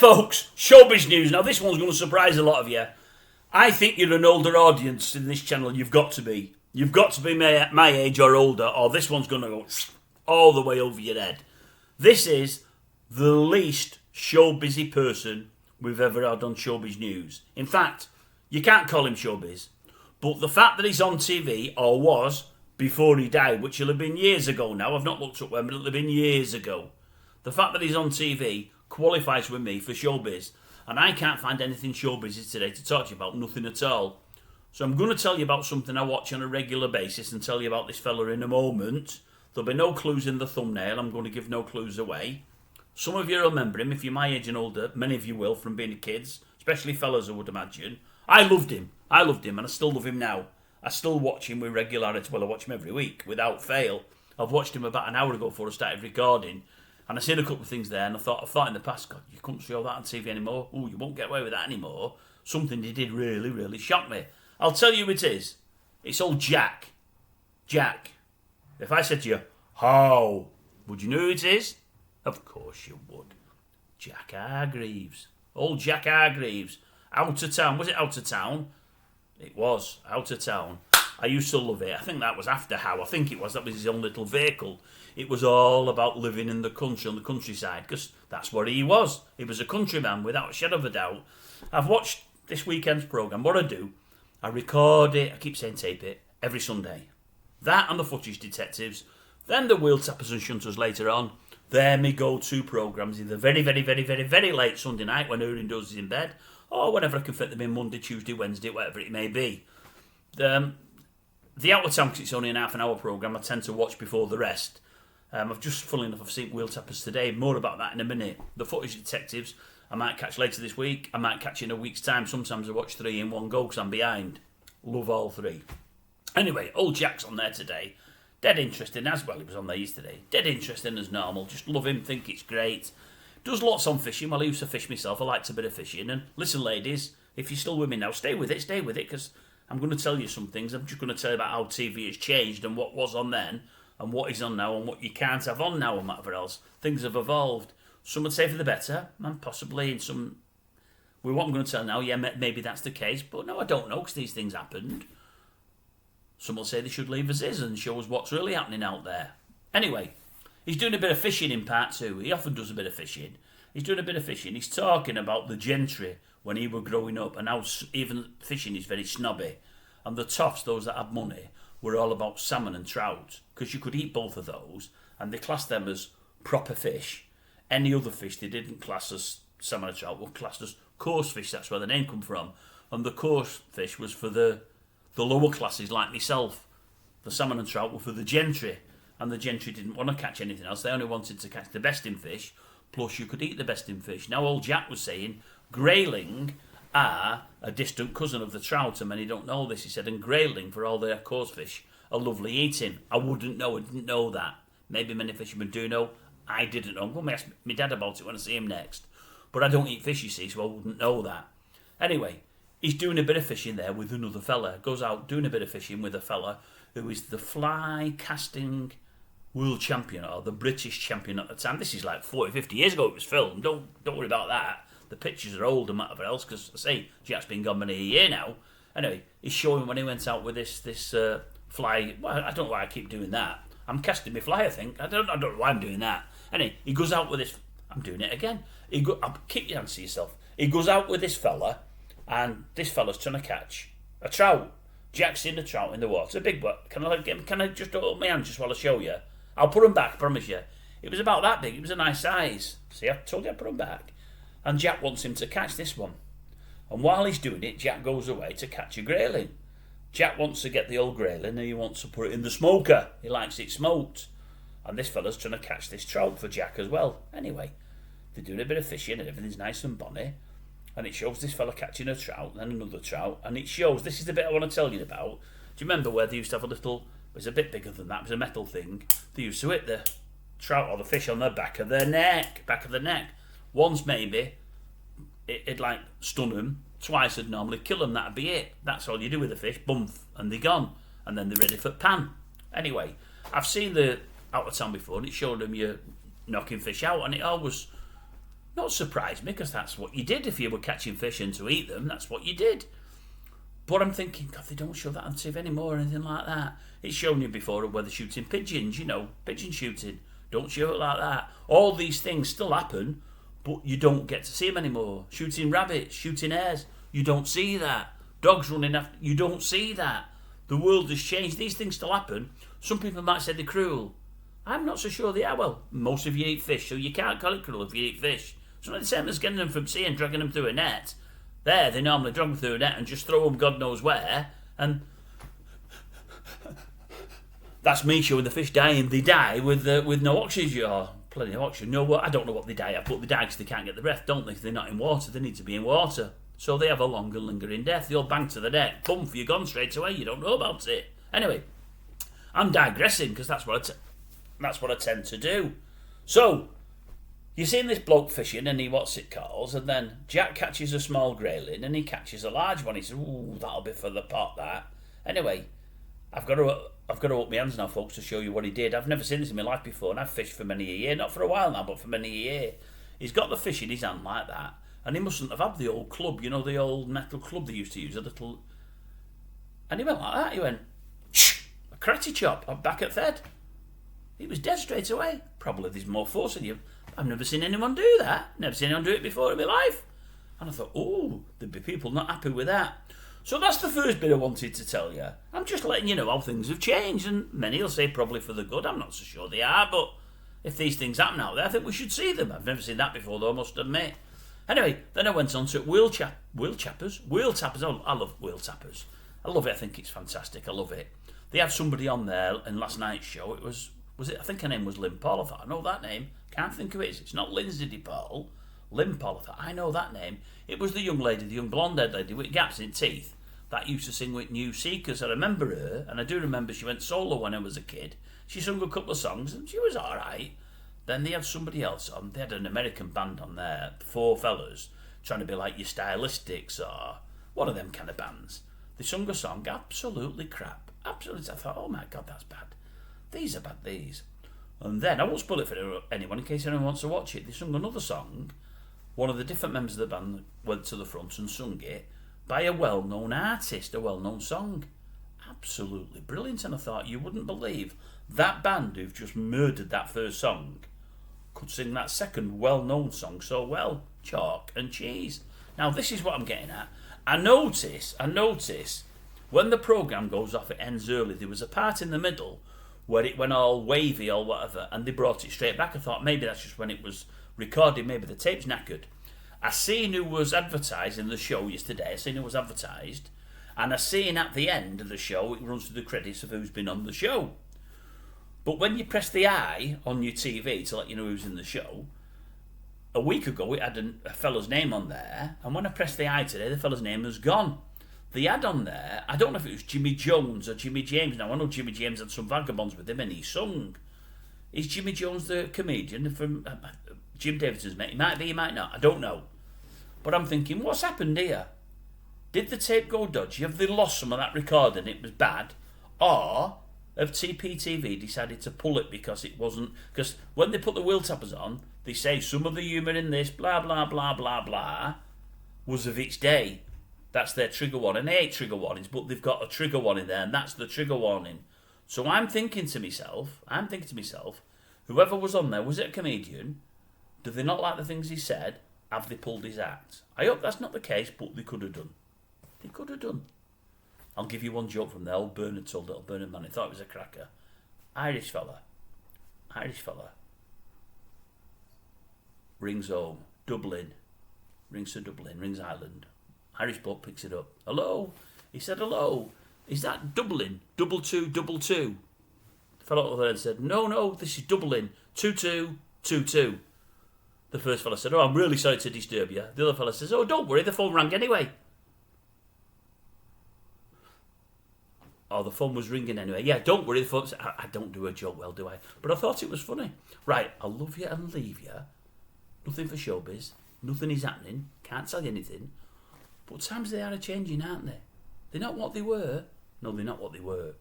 folks, showbiz news. Now, this one's going to surprise a lot of you. I think you're an older audience in this channel. You've got to be. You've got to be my age or older, or this one's going to go all the way over your head. This is the least showbizy person we've ever had on Showbiz News. In fact, you can't call him showbiz. But the fact that he's on TV, or was, before he died, which will have been years ago now, I've not looked up when, but it'll have been years ago. The fact that he's on TV qualifies with me for showbiz, and I can't find anything showbizy today to talk to you about, nothing at all. So I'm going to tell you about something I watch on a regular basis and tell you about this fella in a moment. There'll be no clues in the thumbnail, I'm going to give no clues away. Some of you will remember him, if you're my age and older, many of you will, from being kids, especially fellas I would imagine. I loved him, and I still love him now. I still watch him with regularity, well I watch him every week, without fail. I've watched him about an hour ago before I started recording. And I seen a couple of things there, and I thought in the past, God, you couldn't show that on TV anymore. Oh, you won't get away with that anymore. Something he did really, really shocked me. I'll tell you who it is. It's old Jack. Jack. If I said to you, how? Would you know who it is? Of course you would. Jack Hargreaves. Old Jack Hargreaves. Out of town. Was it out of town? It was. Out of town. I used to love it. I think that was after How. I think it was. That was his own little vehicle. It was all about living in the country, on the countryside, because that's what he was. He was a countryman, without a shadow of a doubt. I've watched this weekend's programme. What I do, I record it, I keep saying tape it, every Sunday. That and the Footage Detectives, then the Wheel Tappers and Shunters later on. They're my go-to programmes, either very, very, very, very, very late Sunday night when Erin does is in bed, or whenever I can fit them in, Monday, Tuesday, Wednesday, whatever it may be. The Out of Town, because it's only an half an hour programme, I tend to watch before the rest. I've just, funnily enough, I've seen Wheel Tappers today. More about that in a minute. The Footage Detectives, I might catch later this week. I might catch in a week's time. Sometimes I watch 3 in one go because I'm behind. Love all 3. Anyway, old Jack's on there today. Dead interesting, as well he was on there yesterday. Dead interesting as normal. Just love him, think it's great. Does lots on fishing. Well, I used to fish myself. I liked a bit of fishing. And listen, ladies, if you're still with me now, stay with it, because I'm going to tell you some things. I'm just going to tell you about how TV has changed and what was on then, and what is on now, and what you can't have on now, and whatever else. Things have evolved. Some would say for the better, and possibly in some... With what I'm going to tell now, yeah, maybe that's the case, but no, I don't know, because these things happened. Some will say they should leave as is and show us what's really happening out there. Anyway, he's doing a bit of fishing in part 2. He often does a bit of fishing. He's doing a bit of fishing. He's talking about the gentry when he were growing up, and how even fishing is very snobby. And the toffs, those that had money, were all about salmon and trout, because you could eat both of those, and they classed them as proper fish. Any other fish they didn't class as salmon and trout were classed as coarse fish. That's where the name come from. And the coarse fish was for the lower classes like myself. The salmon and trout were for the gentry, and the gentry didn't want to catch anything else. They only wanted to catch the best in fish, plus you could eat the best in fish. Now old Jack was saying grayling are a distant cousin of the trout, and many don't know this. He said, and grayling, for all their coarse fish, are lovely eating. I wouldn't know, I didn't know that. Maybe many fishermen do know. I didn't know. I'm going to ask my dad about it when I see him next. But I don't eat fish, you see, so I wouldn't know that. Anyway, he's doing a bit of fishing there with another fella. Goes out doing a bit of fishing with a fella who is the fly casting world champion, or the British champion at the time. This is like 40, 50 years ago it was filmed. Don't worry about that. The pictures are old and whatever else, because I say Jack's been gone many a year now. Anyway, he's showing when he went out with this fly. Well, I don't know why I keep doing that. I'm casting my fly, I think. I don't know why I'm doing that. Anyway, he goes out with this. I'm doing it again. I'll keep your hands to yourself. He goes out with this fella, and this fella's trying to catch a trout. Jack's seen a trout in the water. It's a big one. Can I just hold my hand just while I show you? I'll put them back, I promise you. It was about that big. It was a nice size. See, I told you I'd put them back. And Jack wants him to catch this one. And while he's doing it, Jack goes away to catch a grayling. Jack wants to get the old grayling, and he wants to put it in the smoker. He likes it smoked. And this fella's trying to catch this trout for Jack as well. Anyway, they're doing a bit of fishing and everything's nice and bonny. And it shows this fella catching a trout, then another trout. And it shows, this is the bit I want to tell you about. Do you remember where they used to have a little, it was a bit bigger than that, it was a metal thing. They used to hit the trout or the fish on the back of their neck. Once maybe, it'd like stun them. Twice would normally kill them, that'd be it. That's all you do with the fish, bump, and they're gone. And then they're ready for pan. Anyway, I've seen the Out of Town before, and it showed them you knocking fish out, and it always Not surprised me, because that's what you did if you were catching fish and to eat them. That's what you did. But I'm thinking, God, they don't show that on TV anymore or anything like that. It's shown you before where they're shooting pigeons, pigeon shooting. Don't show it like that. All these things still happen, but you don't get to see them anymore. Shooting rabbits, shooting hares, you don't see that. Dogs running after, you don't see that. The world has changed. These things still happen. Some people might say they're cruel. I'm not so sure they are. Well, most of you eat fish, so you can't call it cruel if you eat fish. It's not the same as getting them from sea and dragging them through a net. They normally drag them through a net and just throw them God knows where, and that's me showing the fish dying. They die with no oxygen, or plenty of oxygen. No, I don't know what they die of, but they die because they can't get the breath, don't they? If they're not in water, they need to be in water. So they have a longer, lingering death. They all bang to the net, boom, you're gone straight away. You don't know about it. Anyway, I'm digressing because that's what I tend to do. So, you're seeing this bloke fishing and he and then Jack catches a small grayling and he catches a large one. He says, "Ooh, that'll be for the pot, that." Anyway, I've got to up my hands now, folks, to show you what he did. I've never seen this in my life before, and I've fished for many a year. Not for a while now, but for many a year. He's got the fish in his hand like that, and he mustn't have had the old club, the old metal club they used to use, a little... And he went like that. He went, shh, a karate chop. I'm back at Fed. He was dead straight away. Probably there's more force in you. I've never seen anyone do that. Never seen anyone do it before in my life. And I thought, oh, there'd be people not happy with that. So that's the first bit I wanted to tell you. I'm just letting you know how things have changed, and many will say probably for the good. I'm not so sure they are, but if these things happen out there, I think we should see them. I've never seen that before, though, I must admit. Anyway, then I went on to wheel tappers. I love wheel tappers. I love it. I think it's fantastic. I love it. They had somebody on there in last night's show. It was it? I think her name was Lynn Paul. I thought, I know that name. Can't think of it. It's not Lindsay DePaul. Lynn Paul. I thought, I know that name. It was the young blonde-haired lady with gaps in teeth that used to sing with New Seekers. I remember her, and I do remember she went solo when I was a kid. She sung a couple of songs, and she was all right. Then they had somebody else on. They had an American band on there, 4 fellas, trying to be like your Stylistics or one of them kind of bands. They sung a song, absolutely crap. Absolutely. I thought, oh my God, that's bad. These are bad, these. And then, I won't spoil it for anyone in case anyone wants to watch it, they sung another song. One of the different members of the band went to the front and sung it by a well-known artist, a well-known song. Absolutely brilliant. And I thought, you wouldn't believe that band who've just murdered that first song could sing that second well-known song so well. Chalk and cheese. Now, this is what I'm getting at. I notice, when the programme goes off, it ends early. There was a part in the middle where it went all wavy or whatever, and they brought it straight back. I thought maybe that's just when it was recorded, maybe the tape's knackered. I seen who was advertising the show yesterday, and I seen at the end of the show, it runs through the credits of who's been on the show. But when you press the eye on your TV to let you know who's in the show, a week ago it had a fella's name on there, and when I pressed the eye today, the fella's name was gone. They had on there, I don't know if it was Jimmy Jones or Jimmy James. Now, I know Jimmy James had some vagabonds with him and he sung. Is Jimmy Jones the comedian from Jim Davidson's mate? He might be, he might not, I don't know. But I'm thinking, what's happened here? Did the tape go dodgy? Have they lost some of that recording? It was bad. Or have TPTV decided to pull it because it wasn't... Because when they put the wheel tappers on, they say some of the humour in this, blah, blah, blah, blah, blah, was of its day. That's their trigger warning. They hate trigger warnings, but they've got a trigger warning there, and that's the trigger warning. So I'm thinking to myself, whoever was on there, was it a comedian? Do they not like the things he said? Have they pulled his act? I hope that's not the case, but they could have done. They could have done. I'll give you one joke from there. Old Bernard told little Bernard man. He thought it was a cracker. Irish fella. Rings home. Dublin. Rings to Dublin. Rings Ireland. Irish bloke picks it up. Hello? He said, hello. Is that Dublin? 2222. The fellow over there said, no, this is Dublin. 2222. The first fella said, oh, I'm really sorry to disturb you. The other fella says, oh, don't worry, the phone rang anyway. Oh, the phone was ringing anyway. Yeah, don't worry, the phone... I don't do a joke well, do I? But I thought it was funny. Right, I'll love you and leave you. Nothing for showbiz. Nothing is happening. Can't tell you anything. But times they are a-changing, aren't they? They're not what they were. No, they're not what they were.